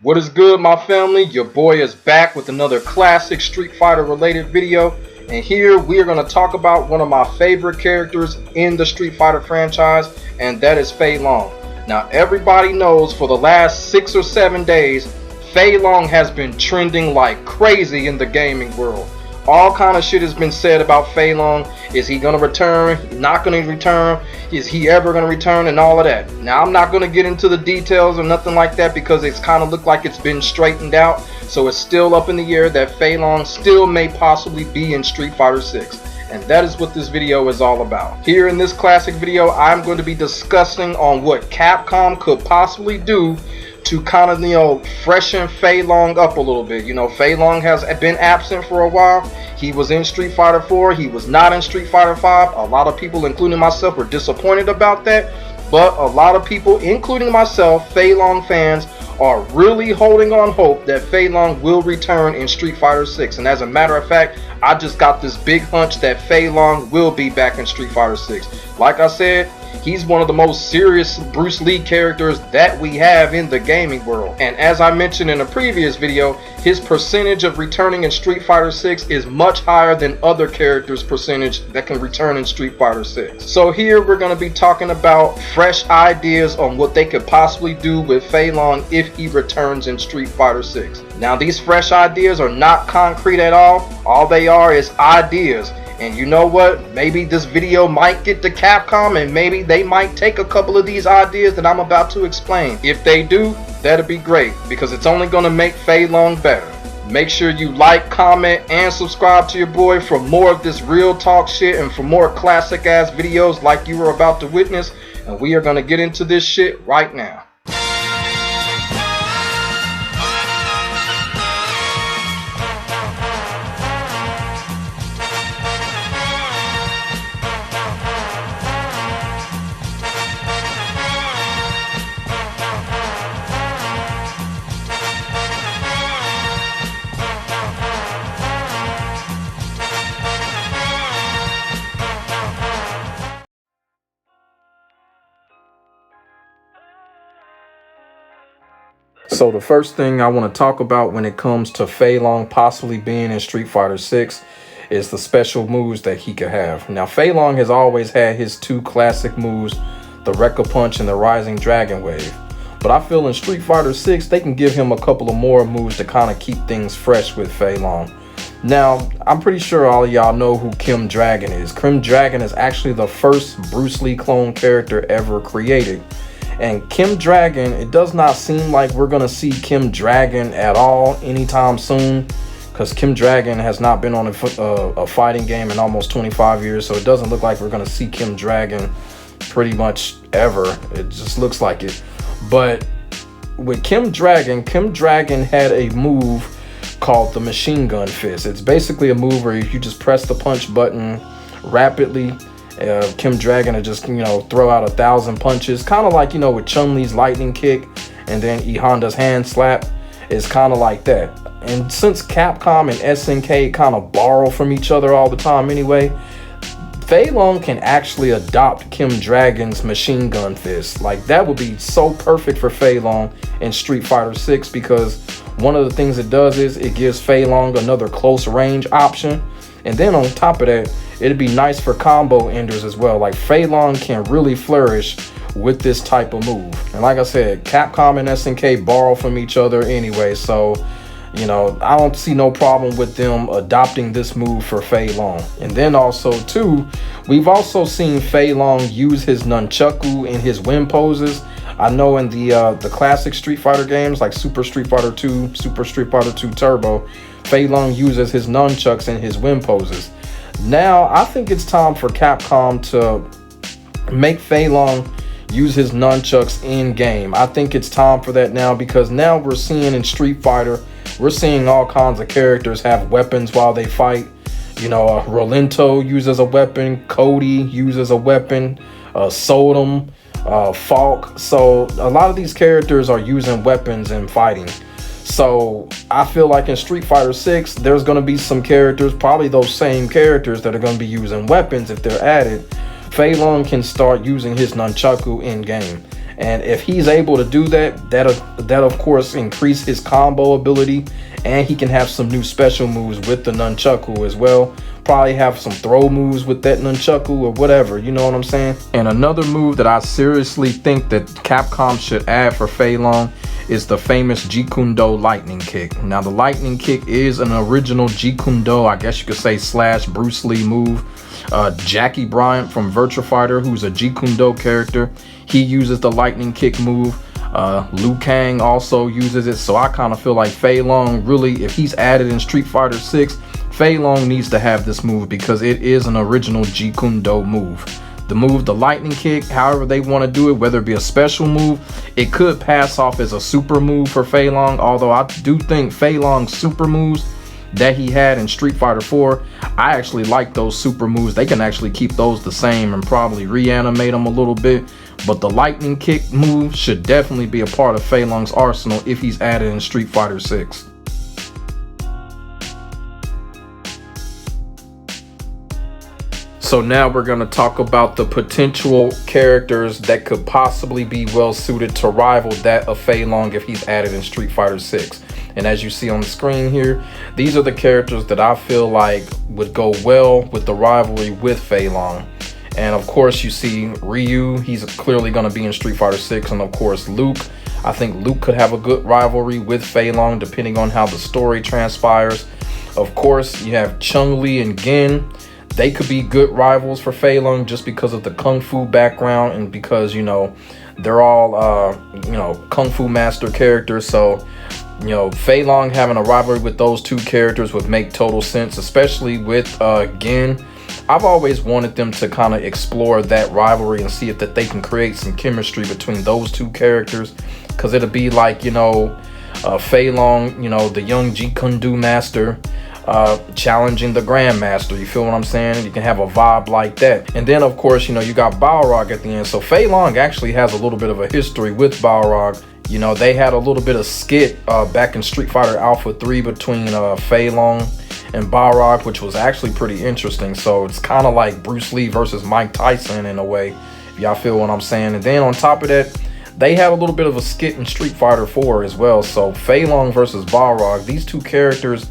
What is good, my family? Your boy is back with another classic Street Fighter related video, and here we are going to talk about one of my favorite characters in the Street Fighter franchise, and that is Fei Long. Now everybody knows for the last 6 or 7 days Fei Long has been trending like crazy in the gaming world. All kind of shit has been said about Fei Long. Is he gonna return? Not gonna return? Is he ever gonna return? And all of that. Now I'm not gonna get into the details or nothing like that because it's kind of looked like it's been straightened out. So it's still up in the air that Fei Long still may possibly be in Street Fighter 6. And that is what this video is all about. Here in this classic video, I'm going to be discussing on what Capcom could possibly do to kind of, freshen Fei Long up a little bit. Fei Long has been absent for a while. He was in Street Fighter 4. He was not in Street Fighter 5. A lot of people, including myself, were disappointed about that. But a lot of people, including myself, Fei Long fans, are really holding on hope that Fei Long will return in Street Fighter 6. And as a matter of fact, I just got this big hunch that Fei Long will be back in Street Fighter 6. Like I said, he's one of the most serious Bruce Lee characters that we have in the gaming world. And as I mentioned in a previous video, his percentage of returning in Street Fighter 6 is much higher than other characters' percentage that can return in Street Fighter 6. So here we're going to be talking about fresh ideas on what they could possibly do with Fei Long if he returns in Street Fighter 6. Now these fresh ideas are not concrete at all. All they are is ideas. And you know what? Maybe this video might get to Capcom and maybe they might take a couple of these ideas that I'm about to explain. If they do, that'd be great because it's only going to make Fei Long better. Make sure you like, comment, and subscribe to your boy for more of this real talk shit and for more classic ass videos like you were about to witness. And we are going to get into this shit right now. So the first thing I want to talk about when it comes to Fei Long possibly being in Street Fighter 6 is the special moves that he could have. Now Fei Long has always had his 2 classic moves, the Rekka Punch and the Rising Dragon Wave. But I feel in Street Fighter 6 they can give him a couple of more moves to kind of keep things fresh with Fei Long. Now, I'm pretty sure all of y'all know who Kim Dragon is. Kim Dragon is actually the first Bruce Lee clone character ever created. And Kim Dragon, it does not seem like we're going to see Kim Dragon at all anytime soon, because Kim Dragon has not been on a fighting game in almost 25 years, so it doesn't look like we're going to see Kim Dragon pretty much ever. It just looks like it. But with Kim Dragon had a move called the Machine Gun Fist. It's basically a move where you just press the punch button rapidly. Kim Dragon will just, throw out 1,000 punches, kind of like, with Chun-Li's lightning kick and then E Honda's hand slap. It's kind of like that. And since Capcom and SNK kind of borrow from each other all the time anyway, Fei Long can actually adopt Kim Dragon's Machine Gun Fist. Like, that would be so perfect for Fei Long in Street Fighter 6 because one of the things it does is it gives Fei Long another close range option. And then on top of that, it'd be nice for combo enders as well. Like, Fei Long can really flourish with this type of move. And like I said, Capcom and SNK borrow from each other anyway. So, I don't see no problem with them adopting this move for Fei Long. And then also, too, we've also seen Fei Long use his nunchaku in his win poses. I know in the classic Street Fighter games like Super Street Fighter 2, Super Street Fighter 2 Turbo, Fei Long uses his nunchucks in his win poses. Now, I think it's time for Capcom to make Fei Long use his nunchucks in game. I think it's time for that now because now we're seeing in Street Fighter, we're seeing all kinds of characters have weapons while they fight. Rolento uses a weapon, Cody uses a weapon, Sodom, Falk. So a lot of these characters are using weapons and fighting. So I feel like in Street Fighter 6, there's going to be some characters, probably those same characters that are going to be using weapons if they're added. Fei Long can start using his nunchaku in game. And if he's able to do that, that of course increase his combo ability, and he can have some new special moves with the nunchaku as well. Probably have some throw moves with that nunchaku or whatever, you know what I'm saying? And another move that I seriously think that Capcom should add for Fei Long is the famous Jikundo lightning kick. Now the lightning kick is an original Jikundo, I guess you could say / Bruce Lee move. Jackie Bryant from Virtua Fighter, who's a Jikundo character, he uses the lightning kick move. Liu Kang also uses it. So I kind of feel like Fei Long, really, if he's added in Street Fighter 6, Fei Long needs to have this move because it is an original Jikundo move. The move, the lightning kick, however they want to do it, whether it be a special move, it could pass off as a super move for Fei Long. Although I do think Fei Long's super moves that he had in Street Fighter 4, I actually like those super moves. They can actually keep those the same and probably reanimate them a little bit. But the lightning kick move should definitely be a part of Fei Long's arsenal if he's added in Street Fighter 6. So now we're going to talk about the potential characters that could possibly be well suited to rival that of Fei Long if he's added in Street Fighter 6. And as you see on the screen here, these are the characters that I feel like would go well with the rivalry with Fei Long. And of course you see Ryu, he's clearly going to be in Street Fighter 6. And of course Luke, I think Luke could have a good rivalry with Fei Long depending on how the story transpires. Of course you have Chun-Li and Gen. They could be good rivals for Fei Long just because of the Kung Fu background and because, you know, they're all, Kung Fu master characters. So, you know, Fei Long having a rivalry with those two characters would make total sense, especially with Gen. I've always wanted them to kind of explore that rivalry and see if that they can create some chemistry between those two characters. Because it'll be like, you know, Fei Long, you know, the young Jeet Kune Do master, challenging the Grandmaster. You feel what I'm saying? You can have a vibe like that. And then of course, you know, you got Balrog at the end. So Fei Long actually has a little bit of a history with Balrog. You know, they had a little bit of skit back in Street Fighter Alpha 3 between Fei Long and Balrog, which was actually pretty interesting. So it's kind of like Bruce Lee versus Mike Tyson in a way, if y'all feel what I'm saying. And then on top of that, they had a little bit of a skit in Street Fighter 4 as well. So Fei Long versus Balrog, these two characters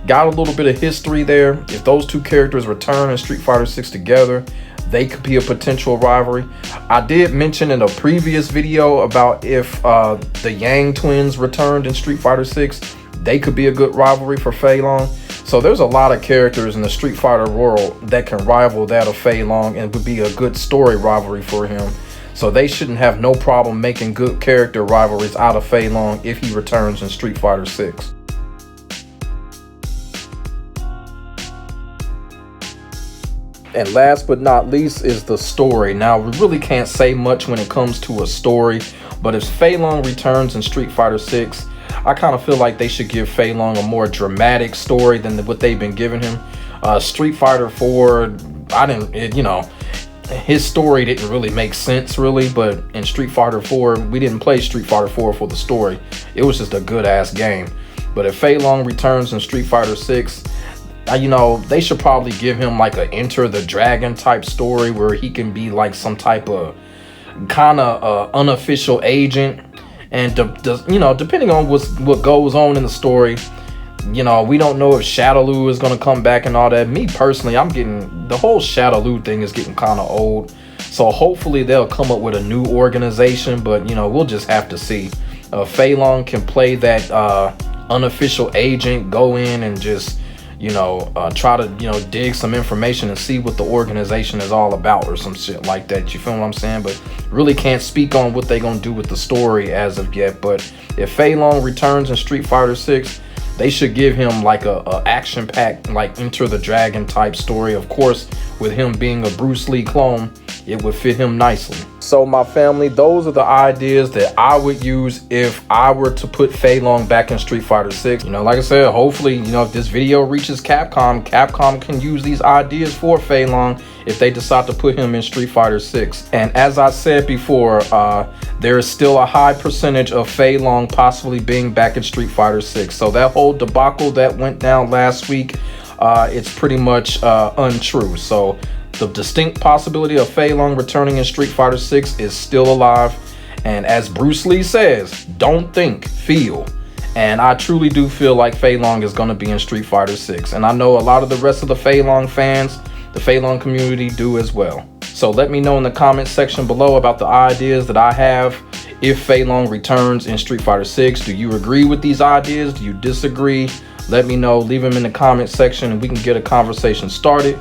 got a little bit of history there. If those two characters return in Street Fighter 6 together, they could be a potential rivalry. I did mention in a previous video about if the Yang twins returned in Street Fighter 6, they could be a good rivalry for Fei Long. So there's a lot of characters in the Street Fighter world that can rival that of Fei Long and would be a good story rivalry for him. So they shouldn't have no problem making good character rivalries out of Fei Long if he returns in Street Fighter 6. And last but not least is the story. Now, we really can't say much when it comes to a story, but if Fei Long returns in Street Fighter 6, I kind of feel like they should give Fei Long a more dramatic story than what they've been giving him. Street Fighter 4, his story didn't really make sense, really, but in Street Fighter 4, we didn't play Street Fighter 4 for the story. It was just a good-ass game. But if Fei Long returns in Street Fighter 6, they should probably give him like a Enter the Dragon type story where he can be like some type of kind of unofficial agent. And depending on what goes on in the story, we don't know if Shadaloo is going to come back and all that. Me personally, the whole Shadaloo thing is getting kind of old. So hopefully they'll come up with a new organization, but we'll just have to see. Fei Long can play that unofficial agent, go in and just try to dig some information and see what the organization is all about or some shit like that. You feel what I'm saying? But really can't speak on what they're gonna do with the story as of yet. But if Fei Long returns in Street Fighter 6, they should give him like a action-packed, like Enter the Dragon type story. Of course, with him being a Bruce Lee clone, it would fit him nicely. So my family, those are the ideas that I would use if I were to put Fei Long back in Street Fighter 6. Like I said, hopefully, if this video reaches Capcom can use these ideas for Fei Long if they decide to put him in Street Fighter 6. And as I said before, there is still a high percentage of Fei Long possibly being back in Street Fighter 6. So that whole debacle that went down last week, it's pretty much untrue. So the distinct possibility of Fei Long returning in Street Fighter 6 is still alive. And as Bruce Lee says, don't think, feel. And I truly do feel like Fei Long is going to be in Street Fighter 6. And I know a lot of the rest of the Fei Long fans, the Fei Long community, do as well. So let me know in the comment section below about the ideas that I have if Fei Long returns in Street Fighter 6. Do you agree with these ideas? Do you disagree? Let me know. Leave them in the comment section and we can get a conversation started.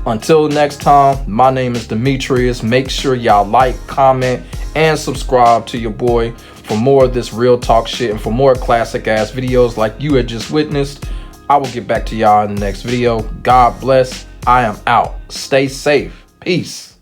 Until next time, my name is Demetrius. Make sure y'all like, comment, and subscribe to your boy for more of this real talk shit and for more classic ass videos like you had just witnessed. I will get back to y'all in the next video. God bless. I am out. Stay safe. Peace.